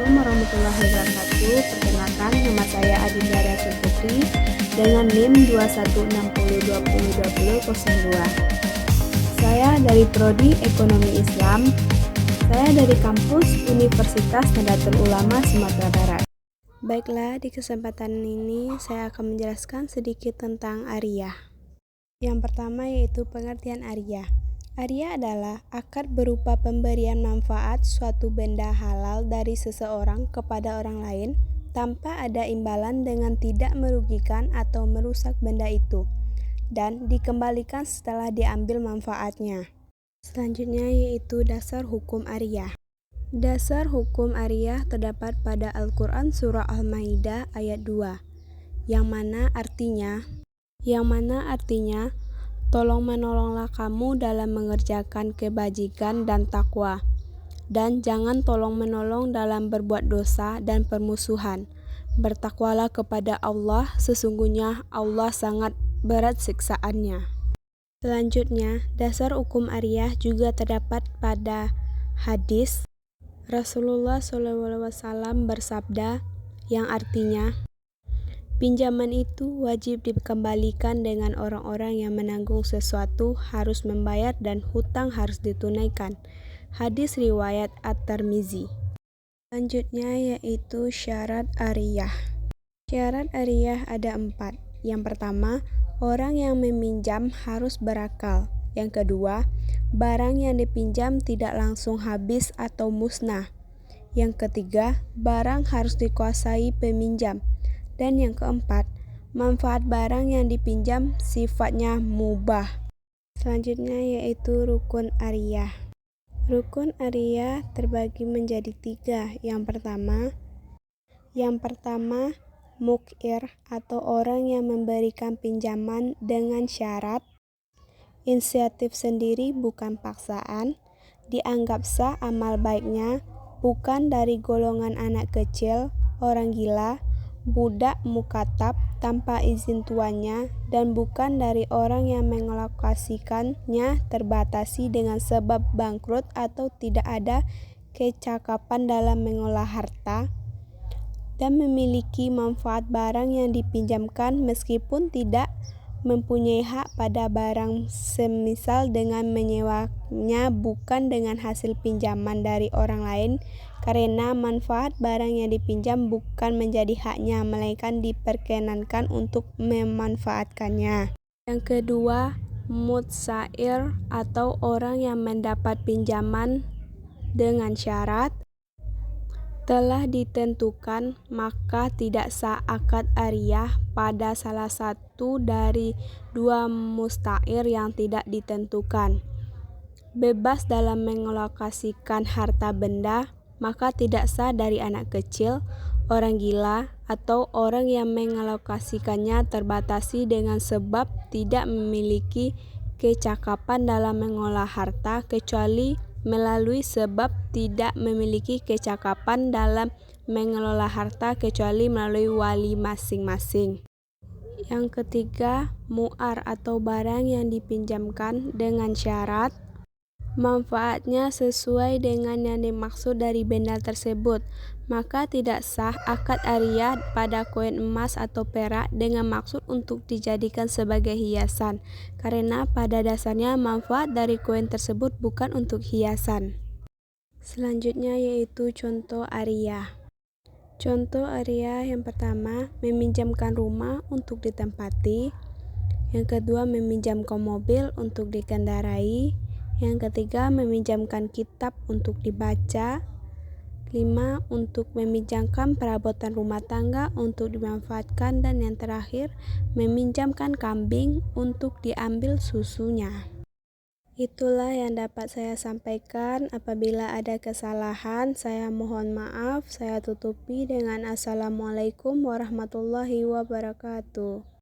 Assalamualaikum warahmatullahi wabarakatuh. Perkenalkan, nama saya Adinda Rasul Putri dengan NIM 2160202002. Saya dari Prodi Ekonomi Islam. Saya dari kampus Universitas Nahdlatul Ulama Sumatera Barat. Baiklah, di kesempatan ini saya akan menjelaskan sedikit tentang ariyah. Yang pertama yaitu pengertian ariyah. Ariyah adalah akad berupa pemberian manfaat suatu benda halal dari seseorang kepada orang lain tanpa ada imbalan dengan tidak merugikan atau merusak benda itu, dan dikembalikan setelah diambil manfaatnya. Selanjutnya yaitu dasar hukum ariyah. Dasar hukum ariyah terdapat pada Al-Quran Surah Al-Maidah ayat 2, yang mana artinya tolong-menolonglah kamu dalam mengerjakan kebajikan dan takwa, dan jangan tolong-menolong dalam berbuat dosa dan permusuhan. Bertakwalah kepada Allah, sesungguhnya Allah sangat berat siksaannya. Selanjutnya, dasar hukum ariyah juga terdapat pada hadis Rasulullah SAW bersabda, yang artinya, pinjaman itu wajib dikembalikan dengan orang-orang yang menanggung sesuatu harus membayar dan hutang harus ditunaikan. Hadis riwayat At-Tirmizi. Selanjutnya yaitu syarat ariyah. Syarat ariyah ada 4. Yang pertama, orang yang meminjam harus berakal. Yang kedua, barang yang dipinjam tidak langsung habis atau musnah. Yang ketiga, barang harus dikuasai peminjam. Dan yang keempat, manfaat barang yang dipinjam sifatnya mubah. Selanjutnya yaitu rukun ariyah. Rukun ariyah terbagi menjadi 3. Yang pertama, mukir atau orang yang memberikan pinjaman dengan syarat inisiatif sendiri bukan paksaan, dianggap sah amal baiknya, bukan dari golongan anak kecil, orang gila, budak mukatab tanpa izin tuannya, dan bukan dari orang yang mengalokasikannya terbatasi dengan sebab bangkrut atau tidak ada kecakapan dalam mengolah harta, dan memiliki manfaat barang yang dipinjamkan meskipun tidak mempunyai hak pada barang, semisal dengan menyewanya bukan dengan hasil pinjaman dari orang lain, karena manfaat barang yang dipinjam bukan menjadi haknya, melainkan diperkenankan untuk memanfaatkannya. Yang kedua, mutsair atau orang yang mendapat pinjaman dengan syarat telah ditentukan, maka tidak sah akad ariyah pada salah satu dari 2 mustair yang tidak ditentukan. Bebas dalam mengalokasikan harta benda, maka tidak sah dari anak kecil, orang gila, atau orang yang mengalokasikannya terbatasi dengan sebab tidak memiliki kecakapan dalam mengolah harta, kecuali melalui sebab tidak memiliki kecakapan dalam mengelola harta, kecuali melalui wali masing-masing. Yang ketiga, mu'ar atau barang yang dipinjamkan dengan syarat manfaatnya sesuai dengan yang dimaksud dari benda tersebut, maka tidak sah akad ariyah pada koin emas atau perak dengan maksud untuk dijadikan sebagai hiasan, karena pada dasarnya manfaat dari koin tersebut bukan untuk hiasan. Selanjutnya yaitu contoh ariyah. Contoh ariyah yang pertama, meminjamkan rumah untuk ditempati. Yang kedua, meminjamkan mobil untuk dikendarai. Yang ketiga, meminjamkan kitab untuk dibaca. 5. Untuk meminjamkan perabotan rumah tangga untuk dimanfaatkan. Dan yang terakhir, meminjamkan kambing untuk diambil susunya. Itulah yang dapat saya sampaikan. Apabila ada kesalahan, saya mohon maaf. Saya tutupi dengan Assalamualaikum warahmatullahi wabarakatuh.